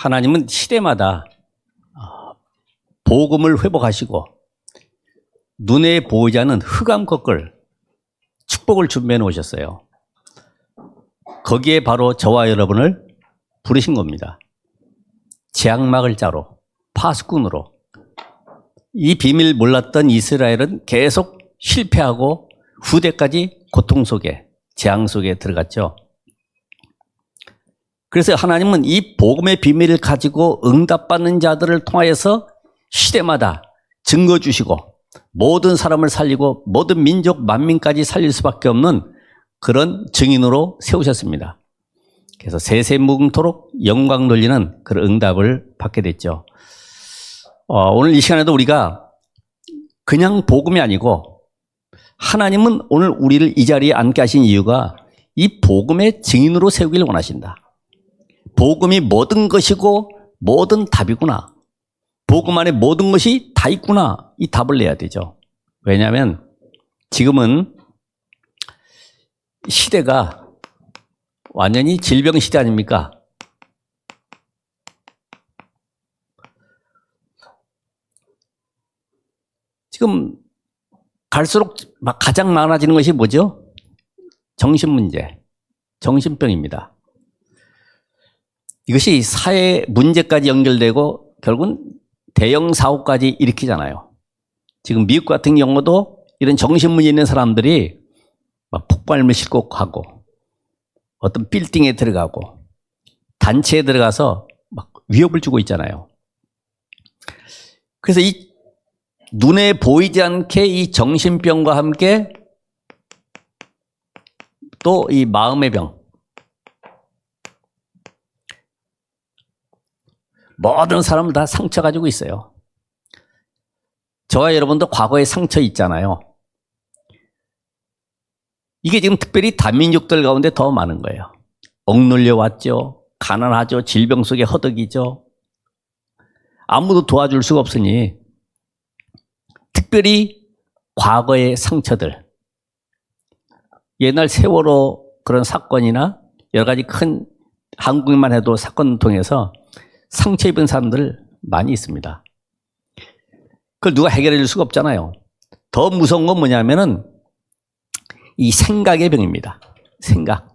하나님은 시대마다 복음을 회복하시고 눈에 보이지 않는 흑암 거끌 축복을 준비해 놓으셨어요. 거기에 바로 저와 여러분을 부르신 겁니다. 재앙막을 자로, 파수꾼으로. 이 비밀 몰랐던 이스라엘은 계속 실패하고 후대까지 고통 속에, 재앙 속에 들어갔죠. 그래서 하나님은 이 복음의 비밀을 가지고 응답받는 자들을 통하여서 시대마다 증거 주시고 모든 사람을 살리고 모든 민족 만민까지 살릴 수밖에 없는 그런 증인으로 세우셨습니다. 그래서 세세무궁토록 영광 돌리는 그런 응답을 받게 됐죠. 오늘 이 시간에도 우리가 그냥 복음이 아니고 하나님은 오늘 우리를 이 자리에 앉게 하신 이유가 이 복음의 증인으로 세우기를 원하신다. 복음이 모든 것이고 모든 답이구나. 복음 안에 모든 것이 다 있구나. 이 답을 내야 되죠. 왜냐하면 지금은 시대가 완전히 질병 시대 아닙니까? 지금 갈수록 가장 많아지는 것이 뭐죠? 정신 문제, 정신병입니다. 이것이 사회 문제까지 연결되고 결국은 대형 사고까지 일으키잖아요. 지금 미국 같은 경우도 이런 정신문제 있는 사람들이 막 폭발물 싣고 가고 어떤 빌딩에 들어가고 단체에 들어가서 막 위협을 주고 있잖아요. 그래서 이 눈에 보이지 않게 이 정신병과 함께 또 이 마음의 병, 모든 사람은 다 상처 가지고 있어요. 저와 여러분도 과거에 상처 있잖아요. 이게 지금 특별히 다민족들 가운데 더 많은 거예요. 억눌려 왔죠. 가난하죠. 질병 속에 허덕이죠. 아무도 도와줄 수가 없으니 특별히 과거의 상처들, 옛날 세월호 그런 사건이나 여러 가지 큰 한국만 해도 사건을 통해서 상처 입은 사람들 많이 있습니다. 그걸 누가 해결해 줄 수가 없잖아요. 더 무서운 건 뭐냐면은 이 생각의 병입니다. 생각.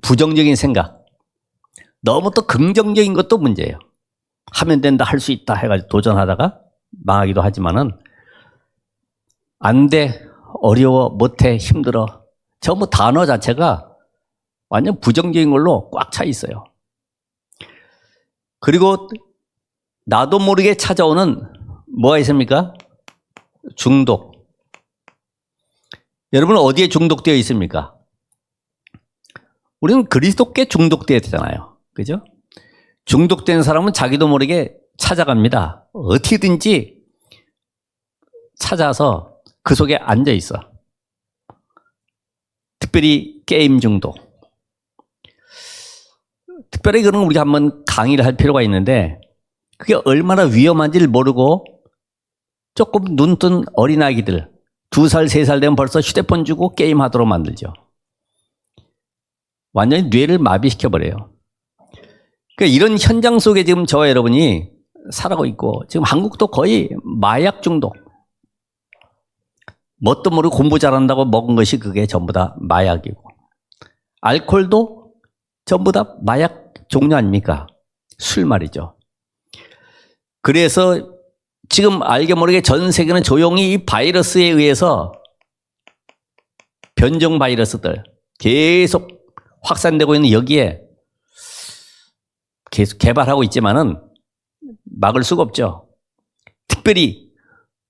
부정적인 생각. 너무 또 긍정적인 것도 문제예요. 하면 된다, 할 수 있다 해가지고 도전하다가 망하기도 하지만은 안 돼, 어려워, 못해, 힘들어. 저 뭐 단어 자체가 완전 부정적인 걸로 꽉 차 있어요. 그리고 나도 모르게 찾아오는 뭐가 있습니까? 중독. 여러분은 어디에 중독되어 있습니까? 우리는 그리스도께 중독되어야 되잖아요. 그죠? 중독된 사람은 자기도 모르게 찾아갑니다. 어떻게든지 찾아서 그 속에 앉아 있어. 특별히 게임 중독. 특별히 그런 우리가 한번 강의를 할 필요가 있는데 그게 얼마나 위험한지를 모르고 조금 눈뜬 어린아기들 2살, 3살 되면 벌써 휴대폰 주고 게임하도록 만들죠. 완전히 뇌를 마비시켜버려요. 그러니까 이런 현장 속에 지금 저와 여러분이 살아가고 있고 지금 한국도 거의 마약 중독. 뭣도 모르고 공부 잘한다고 먹은 것이 그게 전부 다 마약이고 알코올도 전부 다 마약 종류 아닙니까? 술 말이죠. 그래서 지금 알게 모르게 전 세계는 조용히 이 바이러스에 의해서 변종 바이러스들 계속 확산되고 있는 여기에 계속 개발하고 있지만은 막을 수가 없죠. 특별히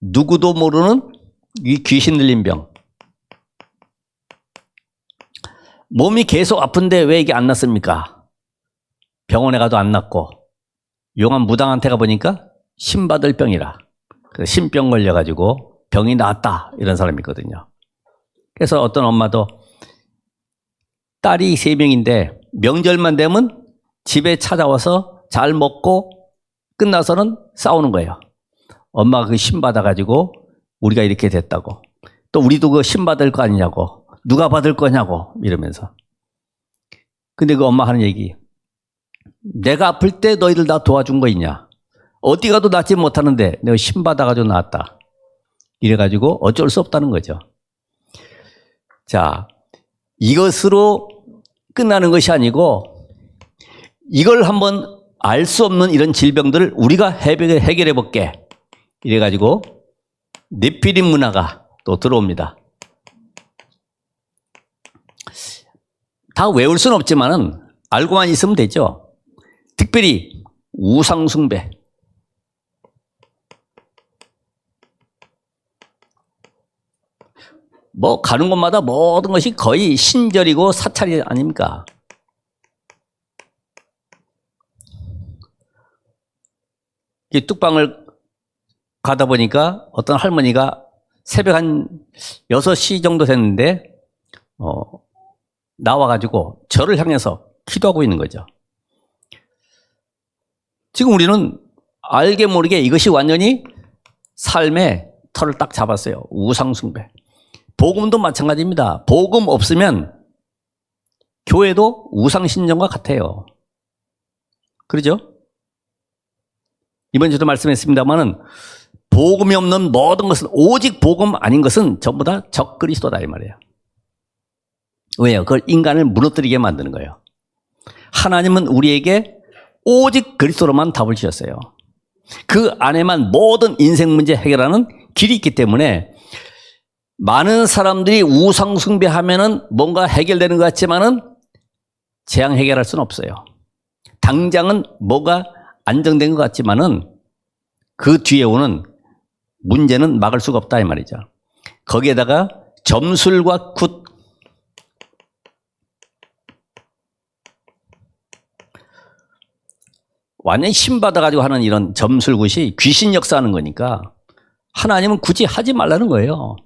누구도 모르는 이 귀신 들린 병. 몸이 계속 아픈데 왜 이게 안 낫습니까? 병원에 가도 안 낫고 용한 무당한테 가보니까 신받을 병이라. 그래서 신병 걸려가지고 병이 나았다 이런 사람이 있거든요. 그래서 어떤 엄마도 딸이 3명인데 명절만 되면 집에 찾아와서 잘 먹고 끝나서는 싸우는 거예요. 엄마가 그 신받아가지고 우리가 이렇게 됐다고. 또 우리도 그 신받을 거 아니냐고. 누가 받을 거냐고 이러면서. 근데 그 엄마 하는 얘기, 내가 아플 때 너희들 다 도와준 거 있냐? 어디 가도 낫지 못하는데 내가 신 받아가지고 나았다. 이래가지고 어쩔 수 없다는 거죠. 자, 이것으로 끝나는 것이 아니고 이걸 한번 알 수 없는 이런 질병들을 우리가 해결해 볼게. 이래가지고 네피림 문화가 또 들어옵니다. 다 외울 수는 없지만은 알고만 있으면 되죠. 특별히 우상숭배. 뭐 가는 곳마다 모든 것이 거의 신절이고 사찰이 아닙니까? 이 뚝방을 가다 보니까 어떤 할머니가 새벽 한 6시 정도 됐는데 나와가지고 저를 향해서 기도하고 있는 거죠. 지금 우리는 알게 모르게 이것이 완전히 삶의 털을 딱 잡았어요. 우상숭배. 복음도 마찬가지입니다. 복음 없으면 교회도 우상신전과 같아요. 그러죠? 이번 주도 말씀했습니다만은 복음이 없는 모든 것은, 오직 복음 아닌 것은 전부 다 적그리스도다 이 말이에요. 왜요? 그걸 인간을 무너뜨리게 만드는 거예요. 하나님은 우리에게 오직 그리스도로만 답을 주셨어요. 그 안에만 모든 인생 문제 해결하는 길이 있기 때문에 많은 사람들이 우상 숭배하면은 뭔가 해결되는 것 같지만은 재앙 해결할 수는 없어요. 당장은 뭐가 안정된 것 같지만은 그 뒤에 오는 문제는 막을 수가 없다 이 말이죠. 거기에다가 점술과 굿, 완전히 신받아가지고 하는 이런 점술굿이 귀신 역사하는 거니까 하나님은 굳이 하지 말라는 거예요.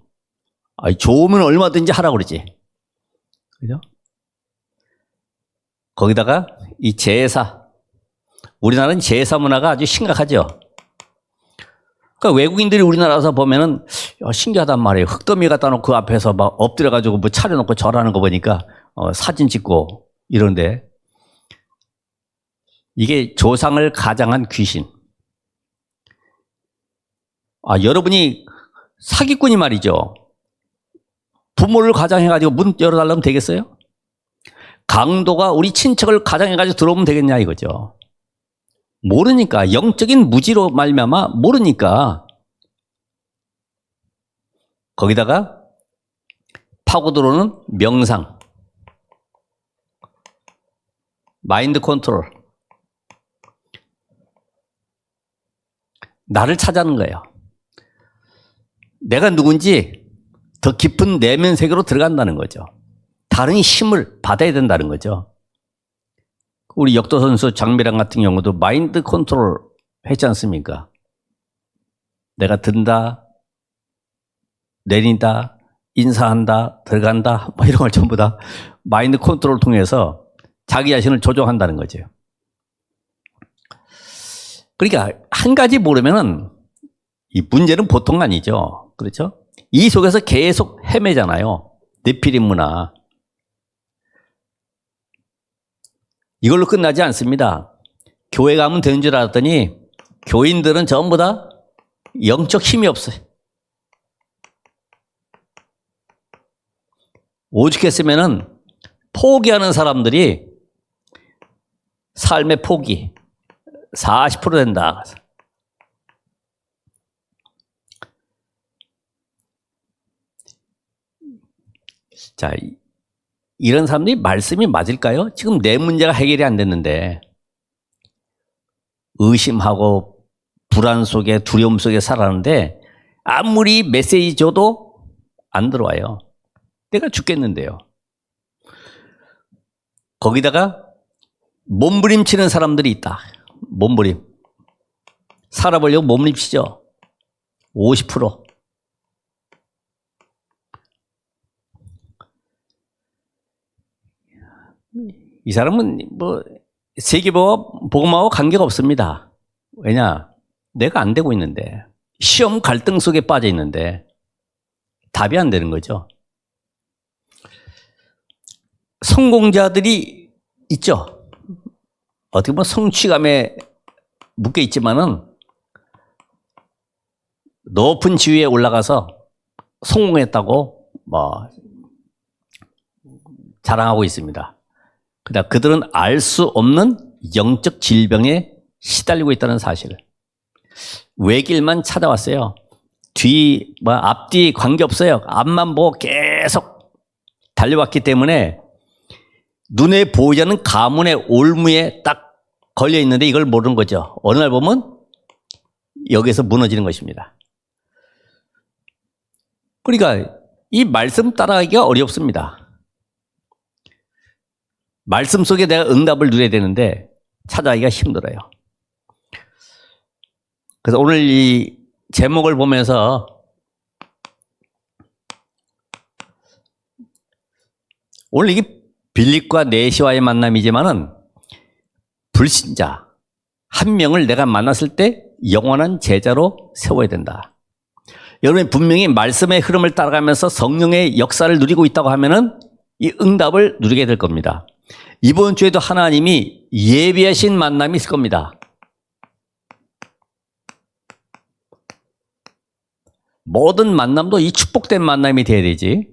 좋으면 얼마든지 하라고 그러지. 그죠? 거기다가 이 제사. 우리나라는 제사 문화가 아주 심각하죠. 그러니까 외국인들이 우리나라 와서 보면은 신기하단 말이에요. 흙더미 갖다 놓고 그 앞에서 막 엎드려가지고 뭐 차려놓고 절하는 거 보니까 사진 찍고 이런데 이게 조상을 가장한 귀신. 여러분이 사기꾼이 말이죠. 부모를 가장해가지고 문 열어달라면 되겠어요? 강도가 우리 친척을 가장해가지고 들어오면 되겠냐 이거죠. 모르니까, 영적인 무지로 말미암아 모르니까. 거기다가 파고 들어오는 명상, 마인드 컨트롤. 나를 찾아는 거예요. 내가 누군지 더 깊은 내면 세계로 들어간다는 거죠. 다른 힘을 받아야 된다는 거죠. 우리 역도 선수 장미란 같은 경우도 마인드 컨트롤 했지 않습니까? 내가 든다, 내린다, 인사한다, 들어간다, 뭐 이런 걸 전부 다 마인드 컨트롤을 통해서 자기 자신을 조종한다는 거죠. 그러니까 한 가지 모르면은 이 문제는 보통 아니죠. 그렇죠? 이 속에서 계속 헤매잖아요. 네피림 문화. 이걸로 끝나지 않습니다. 교회 가면 되는 줄 알았더니 교인들은 전부 다 영적 힘이 없어요. 오죽했으면은 포기하는 사람들이 삶의 포기 40% 된다. 자, 이런 사람들이 말씀이 맞을까요? 지금 내 문제가 해결이 안 됐는데 의심하고 불안 속에 두려움 속에 살았는데 아무리 메시지 줘도 안 들어와요. 내가 죽겠는데요. 거기다가 몸부림치는 사람들이 있다. 몸부림. 살아보려고 몸부림치죠. 50%. 이 사람은 뭐 세계복음하고 관계가 없습니다. 왜냐? 내가 안 되고 있는데, 시험 갈등 속에 빠져 있는데 답이 안 되는 거죠. 성공자들이 있죠. 어떻게 보면 성취감에 묶여 있지만은 높은 지위에 올라가서 성공했다고 자랑하고 있습니다. 그러나 그들은 알 수 없는 영적 질병에 시달리고 있다는 사실. 외길만 찾아왔어요. 앞뒤 관계없어요. 앞만 보고 계속 달려왔기 때문에 눈에 보이지 않는 가문의 올무에 딱 걸려 있는데 이걸 모르는 거죠. 어느 날 보면 여기서 무너지는 것입니다. 그러니까 이 말씀 따라가기가 어렵습니다. 말씀 속에 내가 응답을 누려야 되는데 찾아가기가 힘들어요. 그래서 오늘 이 제목을 보면서 오늘 이게 빌립과 내시와의 만남이지만은 불신자 한 명을 내가 만났을 때 영원한 제자로 세워야 된다. 여러분이 분명히 말씀의 흐름을 따라가면서 성령의 역사를 누리고 있다고 하면은 이 응답을 누리게 될 겁니다. 이번 주에도 하나님이 예비하신 만남이 있을 겁니다. 모든 만남도 이 축복된 만남이 돼야 되지.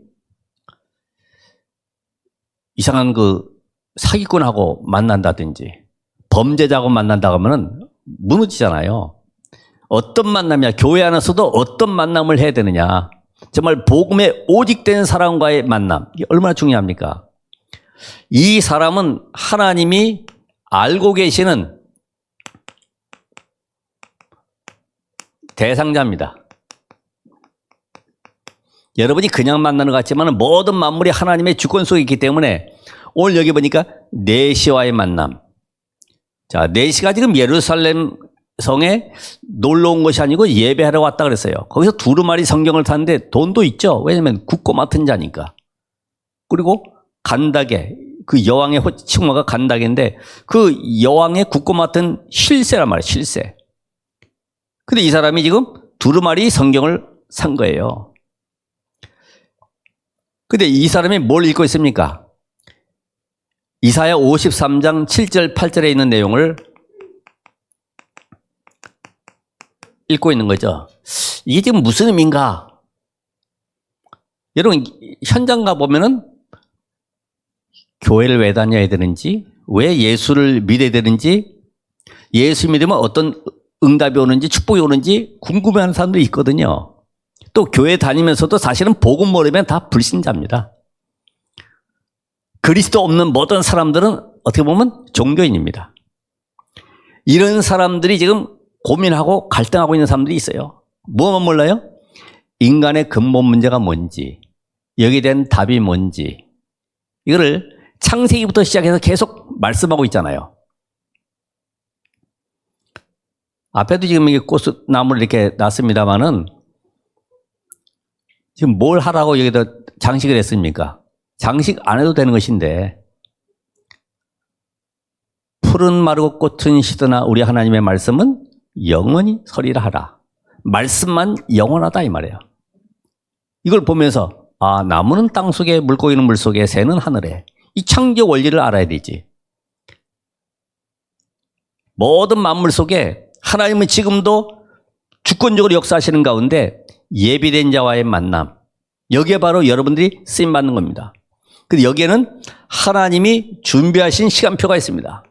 이상한 사기꾼하고 만난다든지 범죄자하고 만난다고 하면 무너지잖아요. 어떤 만남이야? 교회 안에서도 어떤 만남을 해야 되느냐? 정말 복음에 오직 된 사람과의 만남. 이게 얼마나 중요합니까? 이 사람은 하나님이 알고 계시는 대상자입니다. 여러분이 그냥 만나는 것 같지만 모든 만물이 하나님의 주권 속에 있기 때문에 오늘 여기 보니까 내시와의 만남. 자, 내시가 지금 예루살렘 성에 놀러 온 것이 아니고 예배하러 왔다 그랬어요. 거기서 두루마리 성경을 탔는데 돈도 있죠. 왜냐하면 굳고 맡은 자니까. 그리고 간다게, 그 여왕의 칭호가 간다게인데 그 여왕의 굳고 맡은 실세란 말이에요. 실세. 근데 이 사람이 지금 두루마리 성경을 산 거예요. 근데 이 사람이 뭘 읽고 있습니까? 이사야 53장 7절 8절에 있는 내용을 읽고 있는 거죠. 이게 지금 무슨 의미인가? 여러분 현장 가보면은 교회를 왜 다녀야 되는지, 왜 예수를 믿어야 되는지, 예수 믿으면 어떤 응답이 오는지 축복이 오는지 궁금해하는 사람들이 있거든요. 또 교회 다니면서도 사실은 복음 모르면 다 불신자입니다. 그리스도 없는 모든 사람들은 어떻게 보면 종교인입니다. 이런 사람들이 지금 고민하고 갈등하고 있는 사람들이 있어요. 뭐만 몰라요? 인간의 근본 문제가 뭔지, 여기에 대한 답이 뭔지, 이거를 창세기부터 시작해서 계속 말씀하고 있잖아요. 앞에도 지금 이게 꽃나무를 이렇게 놨습니다만은 지금 뭘 하라고 여기다 장식을 했습니까? 장식 안 해도 되는 것인데, 푸른 마르고 꽃은 시드나 우리 하나님의 말씀은 영원히 서리라 하라. 말씀만 영원하다 이 말이에요. 이걸 보면서 나무는 땅 속에, 물고기는 물 속에, 새는 하늘에. 이 창조 원리를 알아야 되지. 모든 만물 속에 하나님은 지금도 주권적으로 역사하시는 가운데 예비된 자와의 만남, 여기에 바로 여러분들이 쓰임받는 겁니다. 근데 여기에는 하나님이 준비하신 시간표가 있습니다.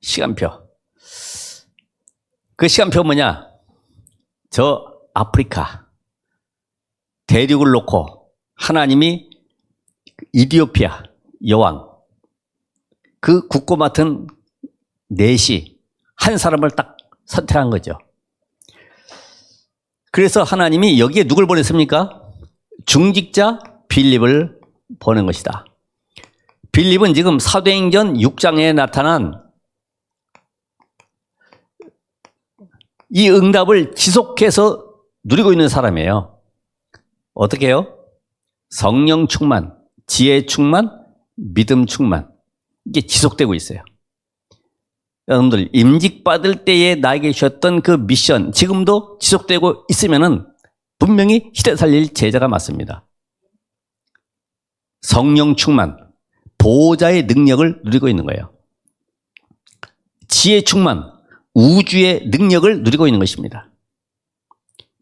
시간표. 그 시간표 뭐냐? 저 아프리카 대륙을 놓고 하나님이 이디오피아 여왕, 그 굳고 맡은 내시 한 사람을 딱 선택한 거죠. 그래서 하나님이 여기에 누굴 보냈습니까? 중직자 빌립을 보낸 것이다. 빌립은 지금 사도행전 6장에 나타난 이 응답을 지속해서 누리고 있는 사람이에요. 어떻게 해요? 성령 충만, 지혜 충만, 믿음 충만. 이게 지속되고 있어요. 여러분들 임직받을 때에 나에게 주셨던 그 미션 지금도 지속되고 있으면은 분명히 시대 살릴 제자가 맞습니다. 성령 충만, 보호자의 능력을 누리고 있는 거예요. 지혜 충만, 우주의 능력을 누리고 있는 것입니다.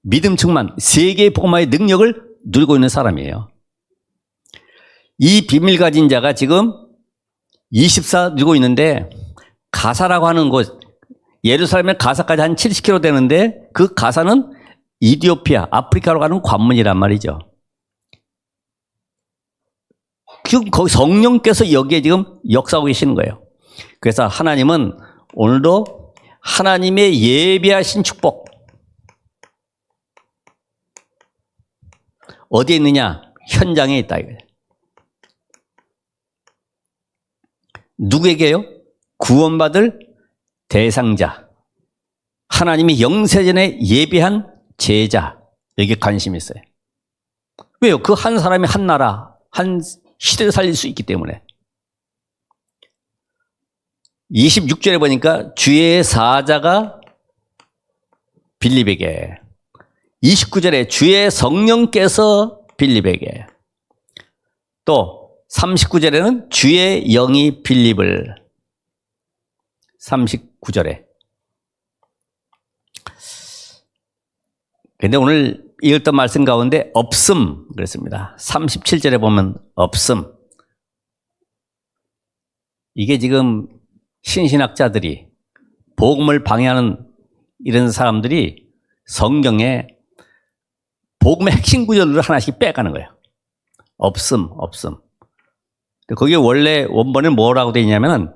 믿음 충만, 세계 복음화의 능력을 누리고 있는 사람이에요. 이 비밀 가진 자가 지금 24 누리고 있는데, 가사라고 하는 곳, 예루살렘의 가사까지 한 70km 되는데 그 가사는 이디오피아, 아프리카로 가는 관문이란 말이죠. 지금 거기 성령께서 여기에 지금 역사하고 계시는 거예요. 그래서 하나님은 오늘도 하나님의 예비하신 축복, 어디에 있느냐? 현장에 있다 이거예요. 누구에게요? 구원받을 대상자, 하나님이 영세전에 예비한 제자, 여기에 관심이 있어요. 왜요? 그 한 사람이 한 나라, 한 시대를 살릴 수 있기 때문에. 26절에 보니까 주의 사자가 빌립에게, 29절에 주의 성령께서 빌립에게, 또 39절에는 주의 영이 빌립을, 39절에. 근데 오늘 읽었던 말씀 가운데 없음 그랬습니다. 37절에 보면 없음. 이게 지금 신신학자들이, 복음을 방해하는 이런 사람들이 성경에 복음의 핵심 구절을 하나씩 빼가는 거예요. 없음, 없음. 거기에 원래 원본에 뭐라고 되어 있냐면,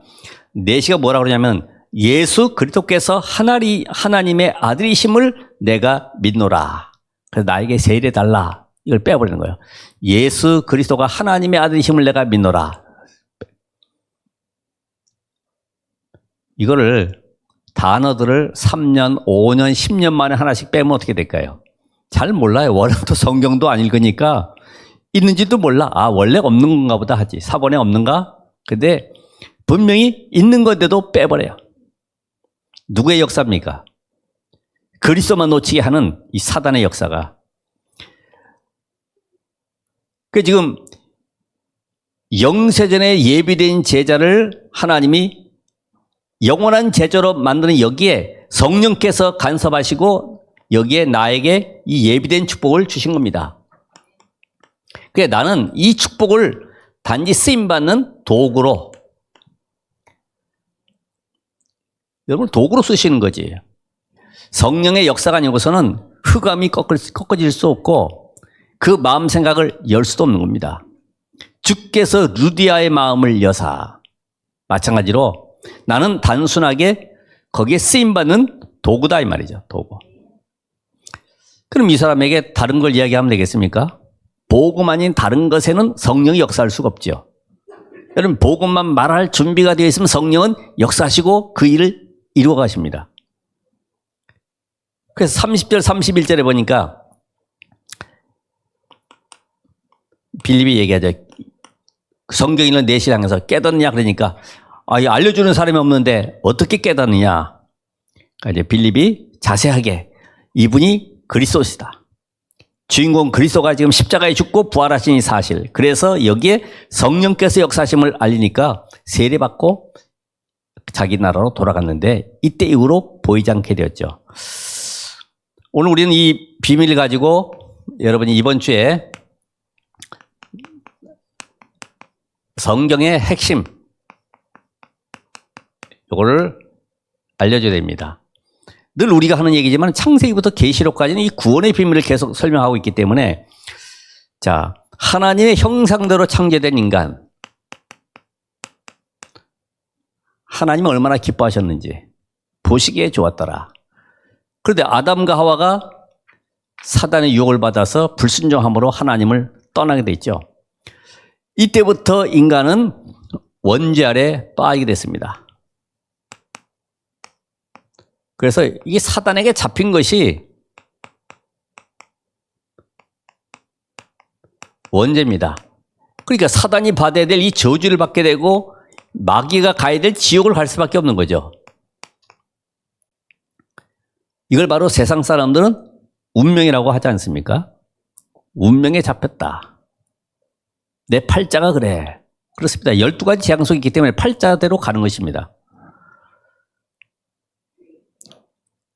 내시가 뭐라고 그러냐면, 예수 그리스도께서 하나님의 아들이심을 내가 믿노라. 그래서 나에게 세례 달라. 이걸 빼버리는 거예요. 예수 그리스도가 하나님의 아들이심을 내가 믿노라. 이거를 단어들을 3년, 5년, 10년 만에 하나씩 빼면 어떻게 될까요? 잘 몰라요. 워낙도 성경도 안 읽으니까 있는지도 몰라. 아, 원래 없는 건가 보다 하지. 사본에 없는가? 근데 분명히 있는 건데도 빼버려요. 누구의 역사입니까? 그리스도만 놓치게 하는 이 사단의 역사가. 그 지금 영세전에 예비된 제자를 하나님이 영원한 제자로 만드는 여기에 성령께서 간섭하시고 여기에 나에게 이 예비된 축복을 주신 겁니다. 그래, 나는 이 축복을 단지 쓰임받는 도구로, 여러분 도구로 쓰시는 거지. 성령의 역사가 아니고서는 흑암이 꺾어질 수 없고 그 마음 생각을 열 수도 없는 겁니다. 주께서 루디아의 마음을 여사. 마찬가지로 나는 단순하게 거기에 쓰임받는 도구다 이 말이죠. 도구. 그럼 이 사람에게 다른 걸 이야기하면 되겠습니까? 복음 아닌 다른 것에는 성령이 역사할 수가 없죠. 여러분 복음만 말할 준비가 되어 있으면 성령은 역사하시고 그 일을 이루어 가십니다. 그래서 30절 31절에 보니까 빌립이 얘기하죠. 성경 읽는 내실 향해서 깨닫느냐 그러니까 알려주는 사람이 없는데 어떻게 깨닫느냐. 그러니까 이제 빌립이 자세하게 이분이 그리스도시다. 주인공 그리스도가 지금 십자가에 죽고 부활하신 이 사실. 그래서 여기에 성령께서 역사하심을 알리니까 세례받고 자기 나라로 돌아갔는데 이때 이후로 보이지 않게 되었죠. 오늘 우리는 이 비밀을 가지고 여러분이 이번 주에 성경의 핵심, 이거를 알려줘야 됩니다. 늘 우리가 하는 얘기지만 창세기부터 계시록까지는 이 구원의 비밀을 계속 설명하고 있기 때문에, 자, 하나님의 형상대로 창조된 인간, 하나님은 얼마나 기뻐하셨는지 보시기에 좋았더라. 그런데 아담과 하와가 사단의 유혹을 받아서 불순종함으로 하나님을 떠나게 됐죠. 이때부터 인간은 원죄 아래 빠지게 됐습니다. 그래서 이게 사단에게 잡힌 것이 원죄입니다. 그러니까 사단이 받아야 될 이 저주를 받게 되고 마귀가 가야 될 지옥을 갈 수밖에 없는 거죠. 이걸 바로 세상 사람들은 운명이라고 하지 않습니까? 운명에 잡혔다. 내 팔자가 그래. 그렇습니다. 12가지 재앙속이 있기 때문에 팔자대로 가는 것입니다.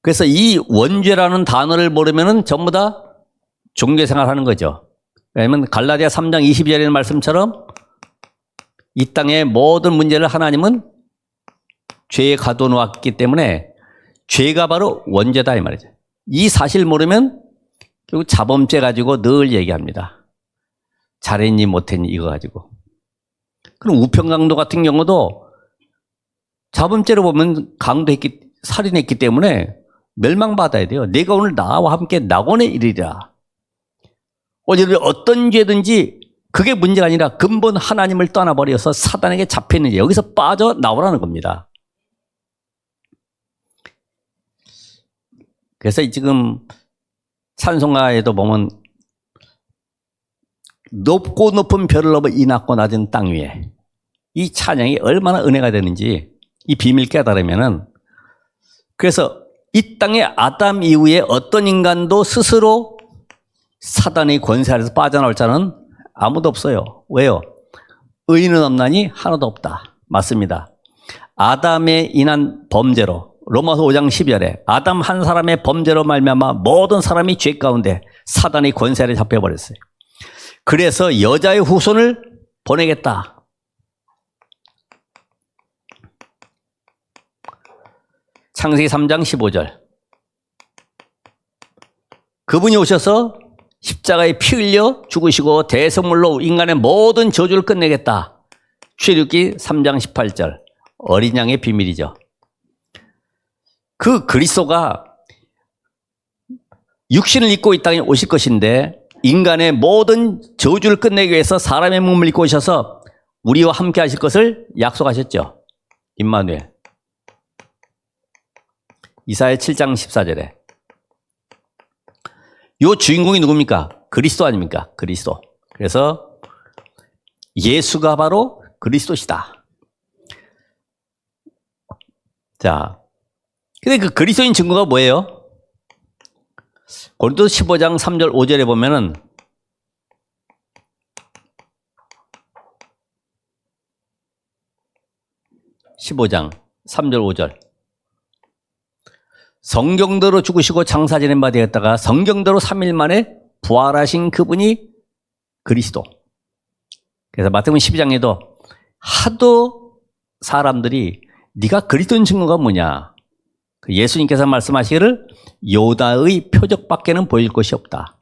그래서 이 원죄라는 단어를 모르면은 전부 다 종교생활 하는 거죠. 왜냐하면 갈라디아 3장 22절에 있는 말씀처럼 이 땅의 모든 문제를 하나님은 죄에 가둬놓았기 때문에 죄가 바로 원죄다 이 말이죠. 이 사실 모르면 결국 자범죄 가지고 늘 얘기합니다. 잘했니 못했니 이거 가지고. 그럼 우평강도 같은 경우도 자범죄로 보면 살인했기 때문에 멸망받아야 돼요. 내가 오늘 나와 함께 낙원에 이르리라. 어떤 죄든지 그게 문제가 아니라 근본 하나님을 떠나버려서 사단에게 잡혀있는 죄, 여기서 빠져나오라는 겁니다. 그래서 지금 찬송가에도 보면 높고 높은 별을 넘어 이 낮고 낮은 땅 위에, 이 찬양이 얼마나 은혜가 되는지 이 비밀 깨달으면은, 그래서 이 땅에 아담 이후에 어떤 인간도 스스로 사단의 권세 아래서 빠져나올 자는 아무도 없어요. 왜요? 의인은 없나니 하나도 없다. 맞습니다. 아담에 인한 범죄로, 로마서 5장 12절에 아담 한 사람의 범죄로 말미암아 모든 사람이 죄 가운데 사단의 권세 아래 잡혀버렸어요. 그래서 여자의 후손을 보내겠다. 창세기 3장 15절. 그분이 오셔서 십자가에 피 흘려 죽으시고 대성물로 인간의 모든 저주를 끝내겠다. 출애굽기 3장 18절. 어린 양의 비밀이죠. 그 그리스도가 육신을 입고 이 땅에 오실 것인데 인간의 모든 저주를 끝내기 위해서 사람의 몸을 입고 오셔서 우리와 함께 하실 것을 약속하셨죠. 임마누엘. 이사야 7장 14절에. 요 주인공이 누굽니까? 그리스도 아닙니까? 그리스도. 그래서 예수가 바로 그리스도시다. 자, 근데 그 그리스도인 증거가 뭐예요? 고린도서 15장 3절 5절에 보면은 (15장) 3절 5절 성경대로 죽으시고 장사 지낸 바 되었다가 성경대로 3일 만에 부활하신 그분이 그리스도. 그래서 마태복음 12장에도 하도 사람들이 네가 그리스도인 증거가 뭐냐, 예수님께서 말씀하시기를 요나의 표적밖에는 보일 것이 없다.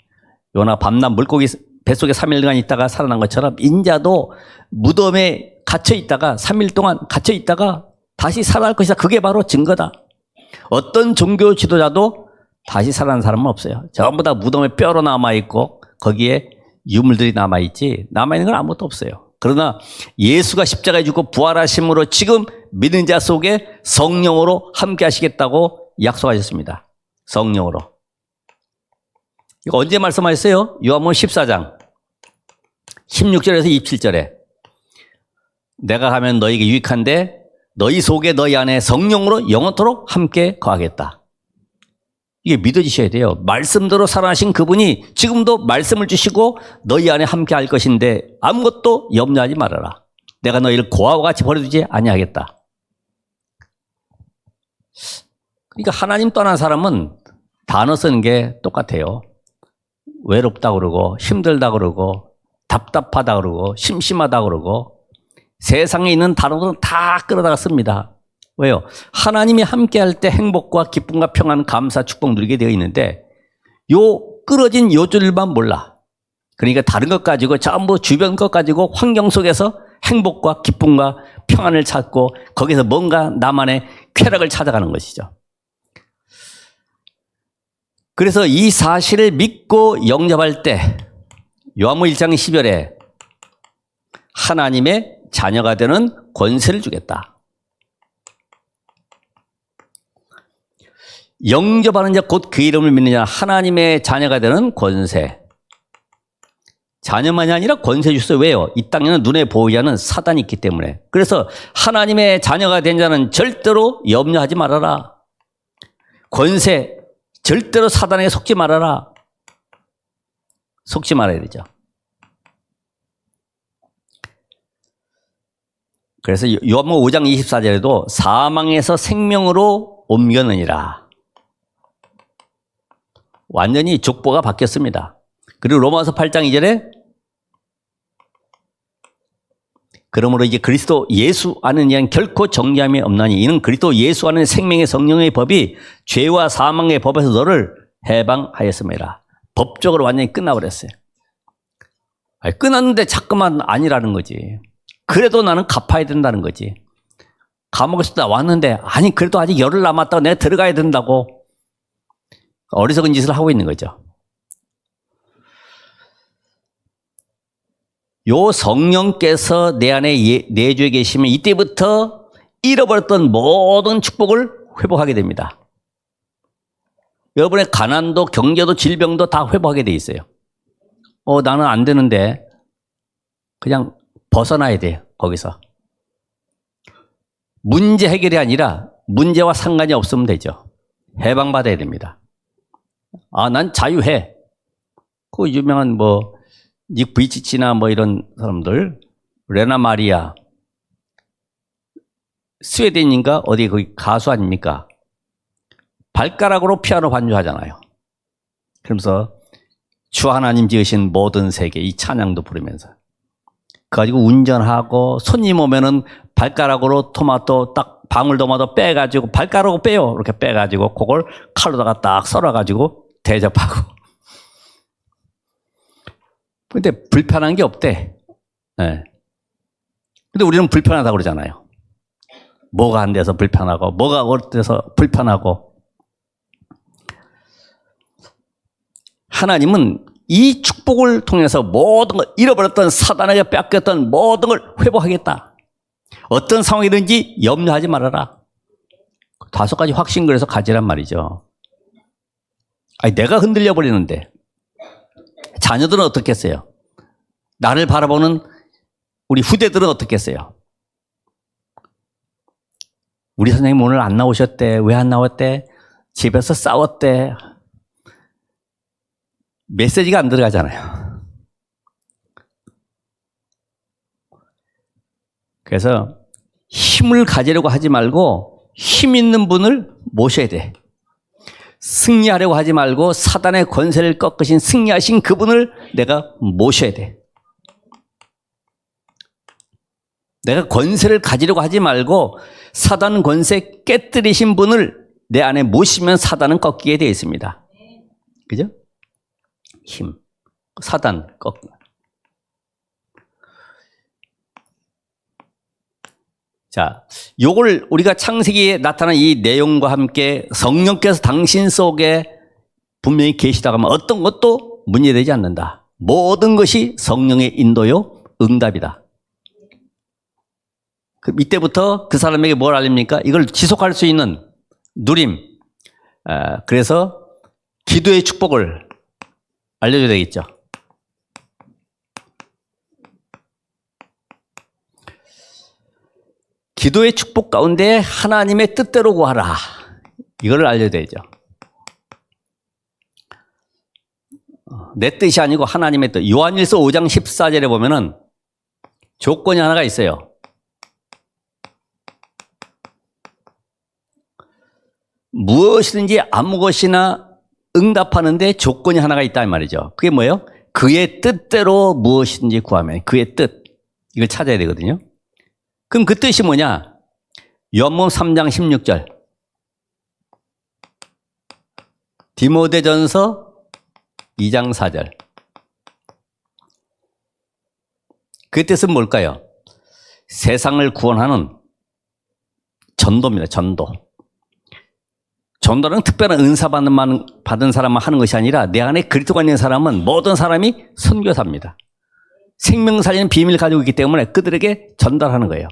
요나 밤낮 물고기 뱃속에 3일간 있다가 살아난 것처럼 인자도 무덤에 갇혀 있다가 3일 동안 갇혀 있다가 다시 살아날 것이다. 그게 바로 증거다. 어떤 종교 지도자도 다시 살아난 사람은 없어요. 전부 다 무덤에 뼈로 남아있고 거기에 유물들이 남아있지 남아있는 건 아무것도 없어요. 그러나 예수가 십자가에 죽고 부활하심으로 지금 믿는 자 속에 성령으로 함께 하시겠다고 약속하셨습니다. 성령으로. 이거 언제 말씀하셨어요? 요한복음 14장 16절에서 27절에 내가 가면 너희에게 유익한데 너희 속에 너희 안에 성령으로 영원토록 함께 거하겠다. 이게 믿어지셔야 돼요. 말씀대로 살아나신 그분이 지금도 말씀을 주시고 너희 안에 함께 할 것인데 아무것도 염려하지 말아라. 내가 너희를 고아와 같이 버려두지 아니하겠다. 그러니까 하나님 떠난 사람은 단어 쓰는 게 똑같아요. 외롭다 그러고 힘들다 그러고 답답하다 그러고 심심하다 그러고 세상에 있는 단어들은 다 끌어다가 씁니다. 왜요? 하나님이 함께 할 때 행복과 기쁨과 평안, 감사, 축복 누리게 되어 있는데 요 끌어진 요줄만 몰라. 그러니까 다른 것 가지고 전부 주변 것 가지고 환경 속에서 행복과 기쁨과 평안을 찾고 거기서 뭔가 나만의 쾌락을 찾아가는 것이죠. 그래서 이 사실을 믿고 영접할 때 요한복음 1장 10절에 하나님의 자녀가 되는 권세를 주겠다. 영접하는 자 곧 그 이름을 믿는 자 하나님의 자녀가 되는 권세. 자녀만이 아니라 권세 주세요. 왜요? 이 땅에는 눈에 보이지 않는 사단이 있기 때문에. 그래서 하나님의 자녀가 된 자는 절대로 염려하지 말아라. 권세 절대로 사단에게 속지 말아라. 속지 말아야 되죠. 그래서 요한복음 5장 24절에도 사망에서 생명으로 옮겨느니라. 완전히 족보가 바뀌었습니다. 그리고 로마서 8장 2절에 그러므로 이제 그리스도 예수 안에 대한 결코 정죄함이 없나니 이는 그리스도 예수 안에 생명의 성령의 법이 죄와 사망의 법에서 너를 해방하였습니다. 법적으로 완전히 끝나버렸어요. 아니, 끝났는데 자꾸만 아니라는 거지. 그래도 나는 갚아야 된다는 거지. 감옥에서 나왔는데 아니 그래도 아직 열흘 남았다고 내가 들어가야 된다고 어리석은 짓을 하고 있는 거죠. 요 성령께서 내 안에 내주에 계시면 이때부터 잃어버렸던 모든 축복을 회복하게 됩니다. 여러분의 가난도 경제도 질병도 다 회복하게 돼 있어요. 나는 안 되는데 그냥 벗어나야 돼요. 거기서. 문제 해결이 아니라 문제와 상관이 없으면 되죠. 해방받아야 됩니다. 난 자유해. 그 유명한 닉 부이치치나 이런 사람들, 레나 마리아, 스웨덴인가 어디 거기 가수 아닙니까? 발가락으로 피아노 반주하잖아요. 그러면서 주 하나님 지으신 모든 세계 이 찬양도 부르면서 그 가지고 운전하고 손님 오면은 발가락으로 토마토 딱 방울토마토 빼가지고 발가락으로 빼요. 이렇게 빼가지고 그걸 칼로다가 딱 썰어가지고 대접하고. 근데 불편한 게 없대. 네. 근데 우리는 불편하다고 그러잖아요. 뭐가 안 돼서 불편하고, 뭐가 어때서 불편하고. 하나님은 이 축복을 통해서 모든 걸 잃어버렸던 사단에게 뺏겼던 모든 걸 회복하겠다. 어떤 상황이든지 염려하지 말아라. 5가지 확신글에서 가지란 말이죠. 아니, 내가 흔들려 버리는데. 자녀들은 어떻겠어요? 나를 바라보는 우리 후대들은 어떻겠어요? 우리 선생님 오늘 안 나오셨대. 왜 안 나왔대? 집에서 싸웠대. 메시지가 안 들어가잖아요. 그래서 힘을 가지려고 하지 말고 힘 있는 분을 모셔야 돼. 승리하려고 하지 말고 사단의 권세를 꺾으신 승리하신 그분을 내가 모셔야 돼. 내가 권세를 가지려고 하지 말고 사단 권세 깨뜨리신 분을 내 안에 모시면 사단은 꺾이게 되어 있습니다. 그죠? 힘. 사단 꺾기. 자, 요걸 우리가 창세기에 나타난 이 내용과 함께 성령께서 당신 속에 분명히 계시다고 하면 어떤 것도 문제되지 않는다. 모든 것이 성령의 인도요, 응답이다. 그럼 이때부터 그 사람에게 뭘 알립니까? 이걸 지속할 수 있는 누림. 그래서 기도의 축복을 알려줘야 되겠죠. 기도의 축복 가운데 하나님의 뜻대로 구하라. 이걸 알려줘야죠. 내 뜻이 아니고 하나님의 뜻. 요한일서 5장 14절에 보면은 조건이 하나가 있어요. 무엇이든지 아무 것이나 응답하는데 조건이 하나가 있단 말이죠. 그게 뭐예요? 그의 뜻대로 무엇이든지 구하면 그의 뜻. 이걸 찾아야 되거든요. 그럼 그 뜻이 뭐냐? 요한복음 3장 16절. 디모데전서 2장 4절. 그 뜻은 뭘까요? 세상을 구원하는 전도입니다. 전도. 전도는 특별한 은사 받은 사람만 하는 것이 아니라 내 안에 그리스도가 있는 사람은 모든 사람이 선교사입니다. 생명 살리는 비밀을 가지고 있기 때문에 그들에게 전달하는 거예요.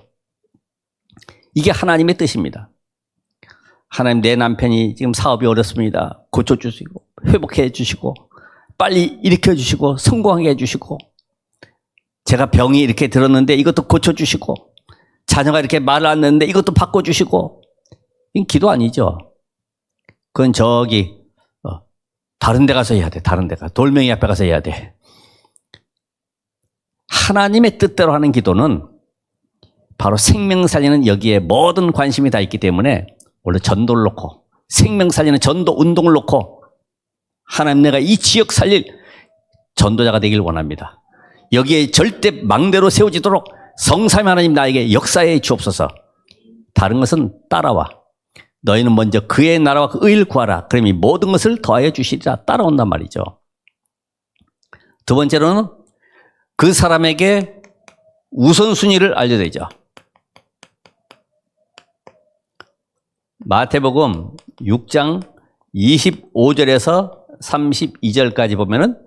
이게 하나님의 뜻입니다. 하나님, 내 남편이 지금 사업이 어렵습니다. 고쳐주시고 회복해 주시고 빨리 일으켜 주시고 성공하게 해주시고, 제가 병이 이렇게 들었는데 이것도 고쳐주시고, 자녀가 이렇게 말을 안 듣는데 이것도 바꿔주시고. 이건 기도 아니죠. 그건 저기 다른 데 가서 해야 돼. 다른 데 가. 돌멩이 앞에 가서 해야 돼. 하나님의 뜻대로 하는 기도는 바로 생명 살리는 여기에 모든 관심이 다 있기 때문에 원래 전도를 놓고 생명 살리는 전도 운동을 놓고 하나님 내가 이 지역 살릴 전도자가 되길 원합니다. 여기에 절대 망대로 세워지도록 성삼위 하나님 나에게 역사해 주옵소서. 다른 것은 따라와. 너희는 먼저 그의 나라와 그 의를 구하라. 그럼 이 모든 것을 더하여 주시리라. 따라온단 말이죠. 두 번째로는 그 사람에게 우선순위를 알려드리죠. 마태복음 6장 25절에서 32절까지 보면은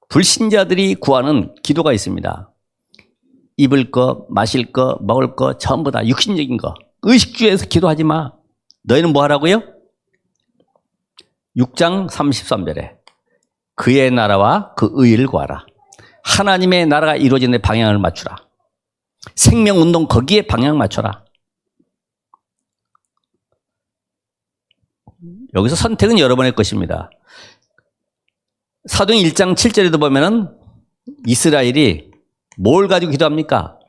불신자들이 구하는 기도가 있습니다. 입을 거, 마실 거, 먹을 거 전부 다 육신적인 거. 의식주의에서 기도하지 마. 너희는 뭐 하라고요? 6장 33절에 그의 나라와 그 의를 구하라. 하나님의 나라가 이루어지는 데 방향을 맞추라. 생명운동 거기에 방향 맞춰라. 여기서 선택은 여러분의 것입니다. 사도행 1장 7절에도 보면은 이스라엘이 뭘 가지고 기도합니까?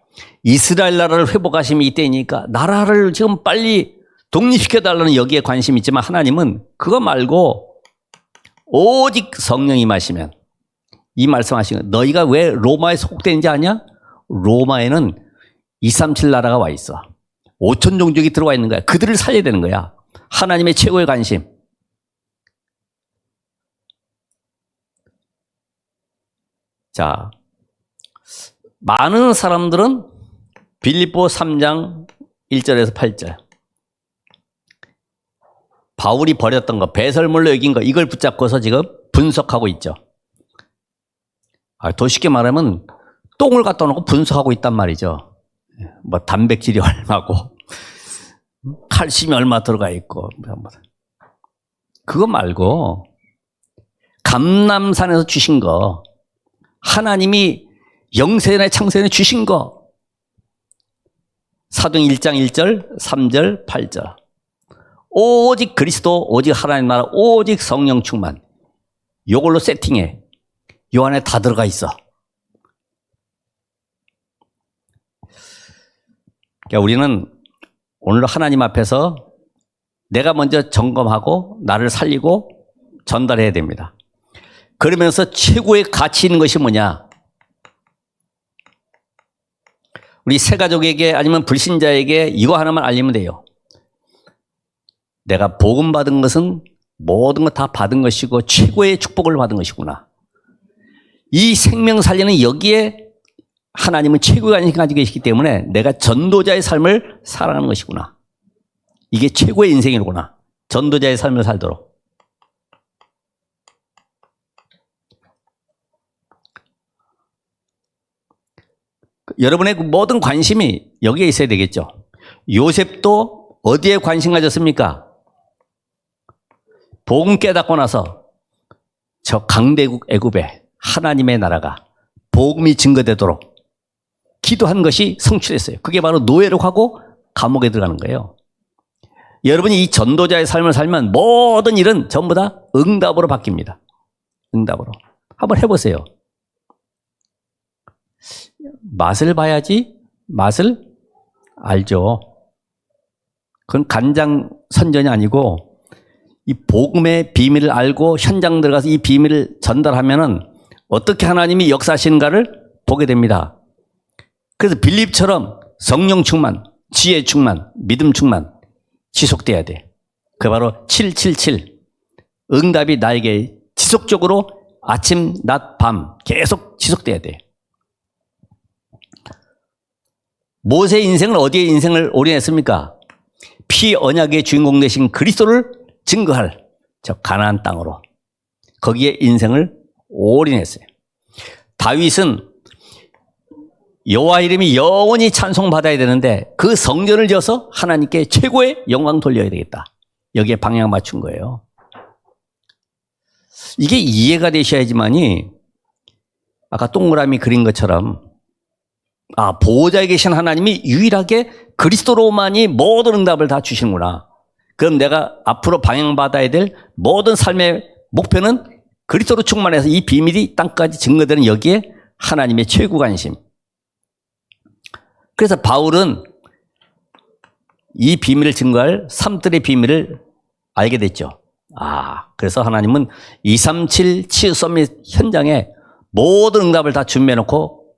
이스라엘 나라를 회복하심이 이때이니까 나라를 지금 빨리 독립시켜달라는 여기에 관심이 있지만 하나님은 그거 말고 오직 성령이 임하시면 이 말씀하시는 너희가 왜 로마에 속되는지 아냐? 로마에는 237 나라가 와 있어. 5천 종족이 들어와 있는 거야. 그들을 살려야 되는 거야. 하나님의 최고의 관심. 자, 많은 사람들은 빌립보 3장 1절에서 8절 바울이 버렸던 거, 배설물로 여긴 거 이걸 붙잡고서 지금 분석하고 있죠. 더 쉽게 말하면 똥을 갖다 놓고 분석하고 있단 말이죠. 뭐 단백질이 얼마고 칼슘이 얼마 들어가 있고 그거 말고 감람산에서 주신 거 하나님이 영세전에 창세전에 주신 거 사도행 1장 1절 3절 8절 오직 그리스도 오직 하나님 나라 오직 성령 충만 요걸로 세팅해. 요 안에 다 들어가 있어. 그러니까 우리는 오늘 하나님 앞에서 내가 먼저 점검하고 나를 살리고 전달해야 됩니다. 그러면서 최고의 가치 있는 것이 뭐냐? 우리 새가족에게 아니면 불신자에게 이거 하나만 알리면 돼요. 내가 복음 받은 것은 모든 것 다 받은 것이고 최고의 축복을 받은 것이구나. 이 생명 살리는 여기에 하나님은 최고의 관심을 가지고 계시기 때문에 내가 전도자의 삶을 살아가는 것이구나. 이게 최고의 인생이구나. 전도자의 삶을 살도록. 여러분의 모든 관심이 여기에 있어야 되겠죠. 요셉도 어디에 관심 가졌습니까? 복음 깨닫고 나서 저 강대국 애굽에 하나님의 나라가 복음이 증거되도록 기도한 것이 성취됐어요. 그게 바로 노예로 가고 감옥에 들어가는 거예요. 여러분이 이 전도자의 삶을 살면 모든 일은 전부 다 응답으로 바뀝니다. 응답으로. 한번 해보세요. 맛을 봐야지 맛을 알죠. 그건 간장 선전이 아니고 이 복음의 비밀을 알고 현장 들어가서 이 비밀을 전달하면은 어떻게 하나님이 역사하시는가를 보게 됩니다. 그래서 빌립처럼 성령 충만, 지혜 충만, 믿음 충만 지속돼야 돼. 그게 바로 777. 응답이 나에게 지속적으로 아침, 낮, 밤 계속 지속돼야 돼. 모세의 인생은 어디에 인생을 올인했습니까? 피 언약의 주인공 되신 그리스도를 증거할 저 가나안 땅으로 거기에 인생을 올인했어요. 다윗은 여호와 이름이 영원히 찬송받아야 되는데 그 성전을 지어서 하나님께 최고의 영광 돌려야 되겠다. 여기에 방향 맞춘 거예요. 이게 이해가 되셔야지만이 아까 동그라미 그린 것처럼 보호자에 계신 하나님이 유일하게 그리스도로만이 모든 응답을 다 주시는구나. 그럼 내가 앞으로 방향받아야 될 모든 삶의 목표는 그리스도로 충만해서 이 비밀이 땅까지 증거되는 여기에 하나님의 최고 관심. 그래서 바울은 이 비밀을 증거할 삼들의 비밀을 알게 됐죠. 그래서 하나님은 237 치유 서밋 현장에 모든 응답을 다 준비해 놓고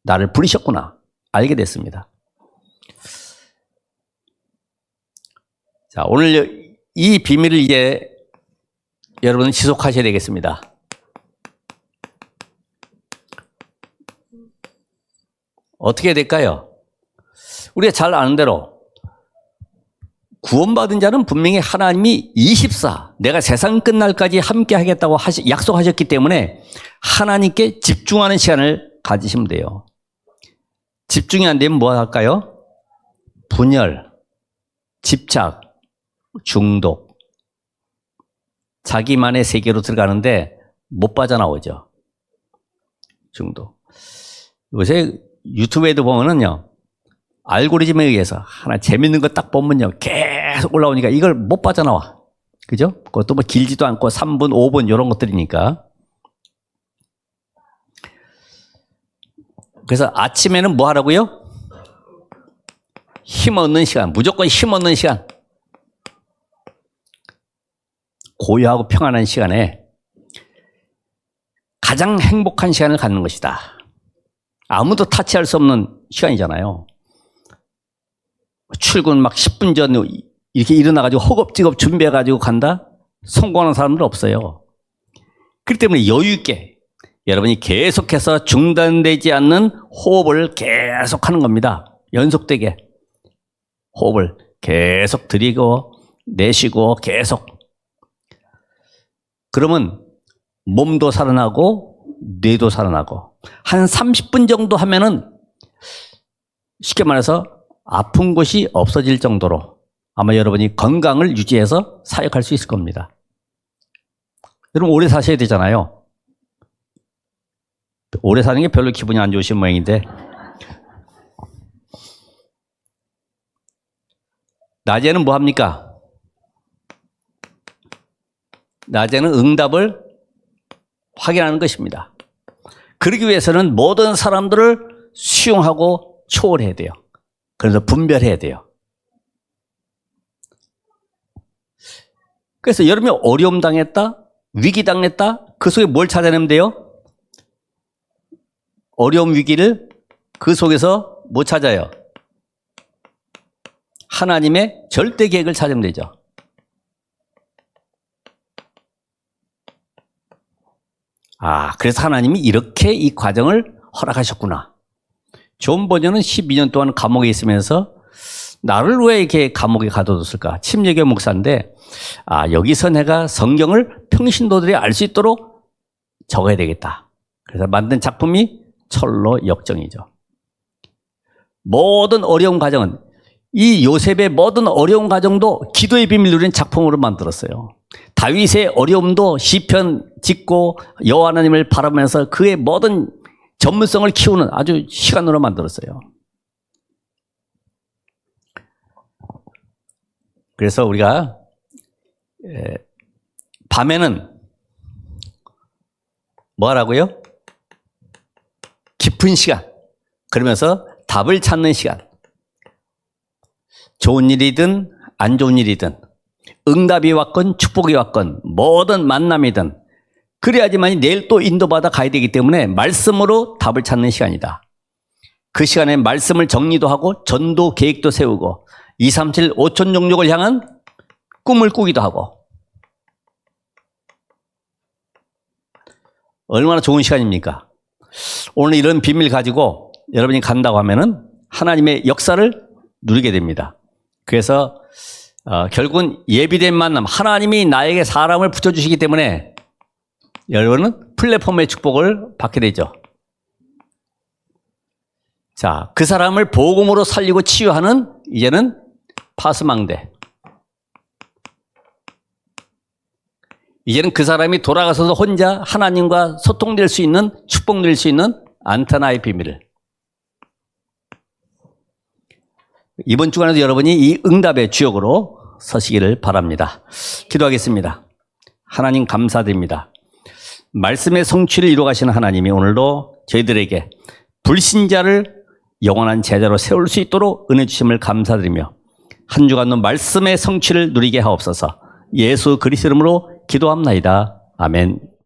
나를 부르셨구나 알게 됐습니다. 자, 오늘 이 비밀을 이제 여러분은 지속하셔야 되겠습니다. 어떻게 해야 될까요? 우리가 잘 아는 대로 구원받은 자는 분명히 하나님이 24, 내가 세상 끝날까지 함께 하겠다고 약속하셨기 때문에 하나님께 집중하는 시간을 가지시면 돼요. 집중이 안 되면 뭐 할까요? 분열, 집착, 중독, 자기만의 세계로 들어가는데 못 빠져나오죠. 중독. 요새 유튜브에도 보면은요, 알고리즘에 의해서 하나 재밌는 거 딱 보면요, 계속 올라오니까 이걸 못 빠져나와. 그죠? 그것도 뭐 길지도 않고 3분, 5분 이런 것들이니까. 그래서 아침에는 뭐 하라고요? 힘 얻는 시간, 무조건 힘 얻는 시간. 고요하고 평안한 시간에 가장 행복한 시간을 갖는 것이다. 아무도 타치할 수 없는 시간이잖아요. 출근 막 10분 전 이렇게 일어나가지고 허겁지겁 준비해가지고 간다? 성공하는 사람들 없어요. 그렇기 때문에 여유있게 여러분이 계속해서 중단되지 않는 호흡을 계속 하는 겁니다. 연속되게 호흡을 계속 들이고 내쉬고 계속. 그러면 몸도 살아나고 뇌도 살아나고 한 30분 정도 하면은 쉽게 말해서 아픈 곳이 없어질 정도로 아마 여러분이 건강을 유지해서 사역할 수 있을 겁니다. 여러분 오래 사셔야 되잖아요. 오래 사는 게 별로 기분이 안 좋으신 모양인데 낮에는 뭐 합니까? 낮에는 응답을 확인하는 것입니다. 그러기 위해서는 모든 사람들을 수용하고 초월해야 돼요. 그래서 분별해야 돼요. 그래서 여러분이 어려움 당했다, 위기 당했다, 그 속에 뭘 찾아내면 돼요? 어려움 위기를 그 속에서 뭐 찾아요? 하나님의 절대 계획을 찾으면 되죠. 그래서 하나님이 이렇게 이 과정을 허락하셨구나. 존 버전은 12년 동안 감옥에 있으면서 나를 왜 이렇게 감옥에 가둬뒀을까? 침례교 목사인데, 여기서 내가 성경을 평신도들이 알 수 있도록 적어야 되겠다. 그래서 만든 작품이 철로 역정이죠. 모든 어려운 과정은, 이 요셉의 모든 어려운 과정도 기도의 비밀 누린 작품으로 만들었어요. 다윗의 어려움도 시편 짓고 여호와 하나님을 바라보면서 그의 모든 전문성을 키우는 아주 시간으로 만들었어요. 그래서 우리가 밤에는 뭐 하라고요? 깊은 시간, 그러면서 답을 찾는 시간. 좋은 일이든 안 좋은 일이든 응답이 왔건 축복이 왔건 모든 만남이든 그래야지만 내일 또 인도받아 가야 되기 때문에 말씀으로 답을 찾는 시간이다. 그 시간에 말씀을 정리도 하고 전도 계획도 세우고 237 5천 종족을 향한 꿈을 꾸기도 하고. 얼마나 좋은 시간입니까? 오늘 이런 비밀 가지고 여러분이 간다고 하면은 하나님의 역사를 누리게 됩니다. 그래서 결국은 예비된 만남, 하나님이 나에게 사람을 붙여주시기 때문에 여러분은 플랫폼의 축복을 받게 되죠. 자, 그 사람을 복음으로 살리고 치유하는 이제는 파스망대. 이제는 그 사람이 돌아가서서 혼자 하나님과 소통될 수 있는, 축복 누릴 수 있는 안테나의 비밀을. 이번 주간에도 여러분이 이 응답의 주역으로 서시기를 바랍니다. 기도하겠습니다. 하나님 감사드립니다. 말씀의 성취를 이루어 가시는 하나님이 오늘도 저희들에게 불신자를 영원한 제자로 세울 수 있도록 은혜 주심을 감사드리며 한 주간도 말씀의 성취를 누리게 하옵소서. 예수 그리스도 이름으로 기도합나이다. 아멘.